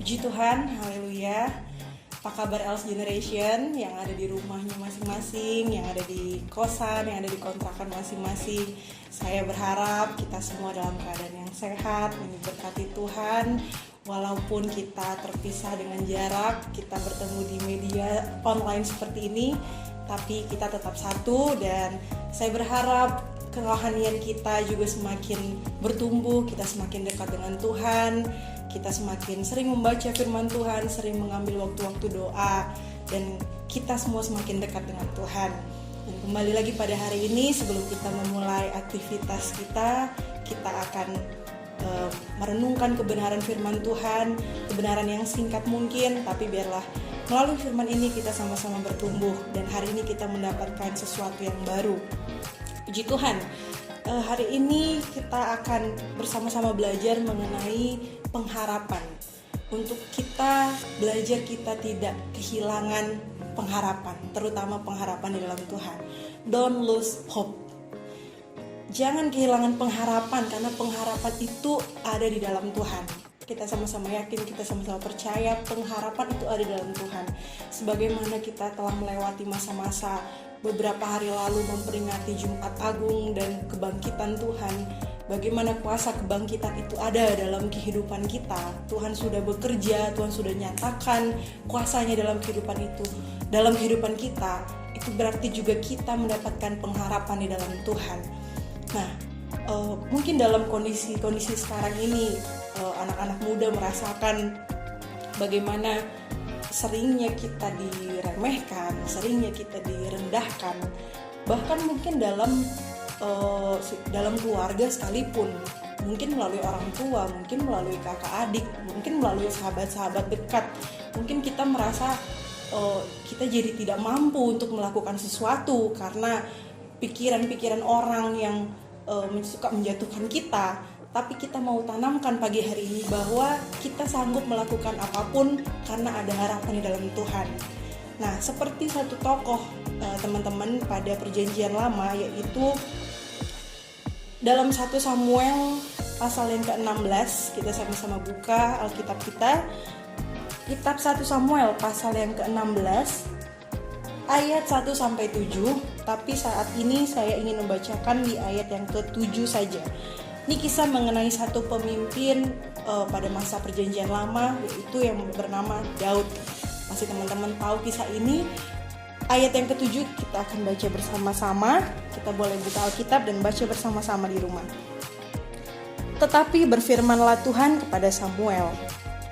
Puji Tuhan, haleluya. Apa kabar Else Generation yang ada di rumahnya masing-masing, yang ada di kosan, yang ada di kontrakan masing-masing. Saya berharap kita semua dalam keadaan yang sehat, diberkati Tuhan. Walaupun kita terpisah dengan jarak, kita bertemu di media online seperti ini, tapi kita tetap satu. Dan saya berharap kerohanian kita juga semakin bertumbuh, kita semakin dekat dengan Tuhan, kita semakin sering membaca firman Tuhan, sering mengambil waktu-waktu doa, dan kita semua semakin dekat dengan Tuhan. Dan kembali lagi pada hari ini, sebelum kita memulai aktivitas kita akan merenungkan kebenaran firman Tuhan, kebenaran yang singkat mungkin, tapi biarlah melalui firman ini kita sama-sama bertumbuh, dan hari ini kita mendapatkan sesuatu yang baru. Puji Tuhan, hari ini kita akan bersama-sama belajar mengenai pengharapan. Untuk kita belajar kita tidak kehilangan pengharapan, terutama pengharapan di dalam Tuhan. Don't lose hope. Jangan kehilangan pengharapan, karena pengharapan itu ada di dalam Tuhan. Kita sama-sama yakin, kita sama-sama percaya pengharapan itu ada di dalam Tuhan. Sebagaimana kita telah melewati masa-masa beberapa hari lalu memperingati Jumat Agung dan kebangkitan Tuhan, bagaimana kuasa kebangkitan itu ada dalam kehidupan kita. Tuhan sudah bekerja, Tuhan sudah nyatakan kuasanya dalam kehidupan itu, dalam kehidupan kita. Itu berarti juga kita mendapatkan pengharapan di dalam Tuhan. Nah, mungkin dalam kondisi sekarang ini, anak-anak muda merasakan bagaimana seringnya kita diremehkan, seringnya kita direndahkan, bahkan mungkin dalam keluarga sekalipun, mungkin melalui orang tua, mungkin melalui kakak adik, mungkin melalui sahabat-sahabat dekat. Mungkin kita merasa kita jadi tidak mampu untuk melakukan sesuatu karena pikiran-pikiran orang yang suka menjatuhkan kita. Tapi kita mau tanamkan pagi hari ini bahwa kita sanggup melakukan apapun karena ada harapan di dalam Tuhan. Nah, seperti satu tokoh teman-teman pada perjanjian lama, yaitu dalam 1 Samuel pasal yang ke-16, kita sama-sama buka Alkitab kita. Kitab 1 Samuel pasal yang ke-16 ayat 1-7, tapi saat ini saya ingin membacakan di ayat yang ke-7 saja. Ini kisah mengenai satu pemimpin pada masa perjanjian lama, yaitu yang bernama Daud. Pasti teman-teman tahu kisah ini. Ayat yang ke-7 kita akan baca bersama-sama. Kita boleh buka Alkitab dan baca bersama-sama di rumah. Tetapi berfirmanlah Tuhan kepada Samuel,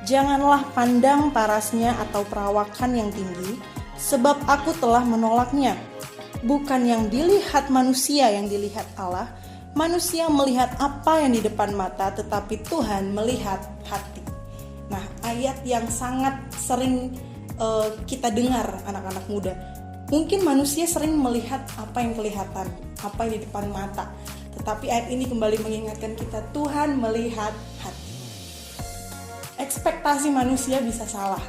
"Janganlah pandang parasnya atau perawakan yang tinggi, sebab aku telah menolaknya. Bukan yang dilihat manusia yang dilihat Allah. Manusia melihat apa yang di depan mata, tetapi Tuhan melihat hati." Nah, ayat yang sangat sering kita dengar anak-anak muda. Mungkin manusia sering melihat apa yang kelihatan, apa yang di depan mata. Tetapi ayat ini kembali mengingatkan kita, Tuhan melihat hati. Ekspektasi manusia bisa salah,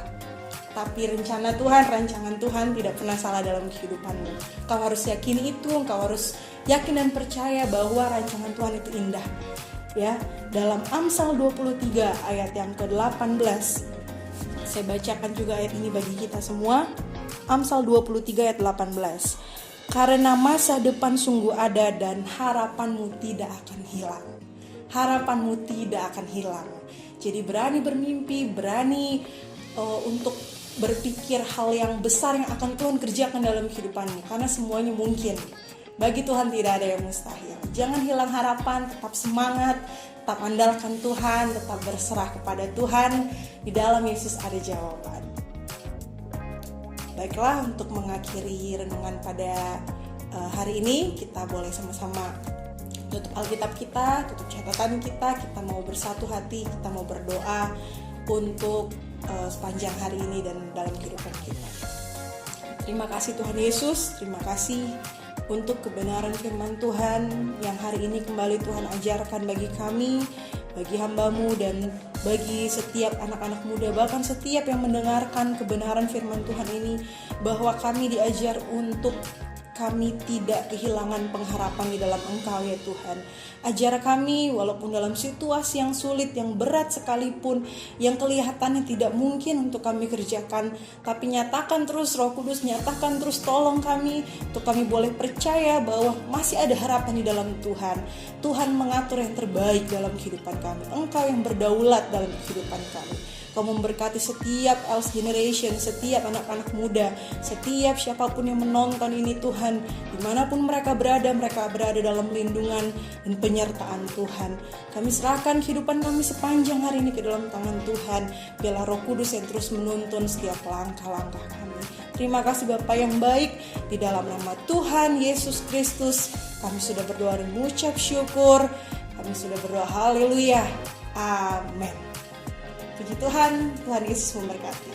tapi rencana Tuhan, rancangan Tuhan tidak pernah salah dalam kehidupanmu. Kau harus yakini itu, kau harus yakin dan percaya bahwa rancangan Tuhan itu indah. Ya, dalam Amsal 23 ayat yang ke-18. Saya bacakan juga ayat ini bagi kita semua. Amsal 23 ayat 18. "Karena masa depan sungguh ada dan harapanmu tidak akan hilang." Harapanmu tidak akan hilang. Jadi berani bermimpi, berani untuk berpikir hal yang besar yang akan Tuhan kerjakan dalam kehidupanmu, karena semuanya mungkin. Bagi Tuhan tidak ada yang mustahil. Jangan hilang harapan, tetap semangat, tetap andalkan Tuhan, tetap berserah kepada Tuhan. Di dalam Yesus ada jawaban. Baiklah, untuk mengakhiri renungan pada hari ini, kita boleh sama-sama tutup Alkitab kita, tutup catatan kita mau bersatu hati, kita mau berdoa untuk sepanjang hari ini dan dalam kehidupan kita. Terima kasih Tuhan Yesus, terima kasih untuk kebenaran firman Tuhan yang hari ini kembali Tuhan ajarkan bagi kami, bagi hamba-Mu, dan bagi setiap anak-anak muda, bahkan setiap yang mendengarkan kebenaran firman Tuhan ini, bahwa kami diajar untuk kami tidak kehilangan pengharapan di dalam Engkau ya Tuhan. Ajar kami walaupun dalam situasi yang sulit, yang berat sekalipun, yang kelihatannya tidak mungkin untuk kami kerjakan, tapi nyatakan terus Roh Kudus, nyatakan terus tolong kami untuk kami boleh percaya bahwa masih ada harapan di dalam Tuhan. Tuhan mengatur yang terbaik dalam kehidupan kami. Engkau yang berdaulat dalam kehidupan kami. Kau memberkati setiap else generation, setiap anak-anak muda, setiap siapapun yang menonton ini Tuhan. Dimanapun mereka berada dalam lindungan dan penyertaan Tuhan. Kami serahkan kehidupan kami sepanjang hari ini ke dalam tangan Tuhan. Biarlah Roh Kudus yang terus menuntun setiap langkah-langkah kami. Terima kasih Bapa yang baik, di dalam nama Tuhan Yesus Kristus kami sudah berdoa dan mengucap syukur. Kami sudah berdoa, haleluya, amin. Puji Tuhan, Tuhan Yesus memberkati.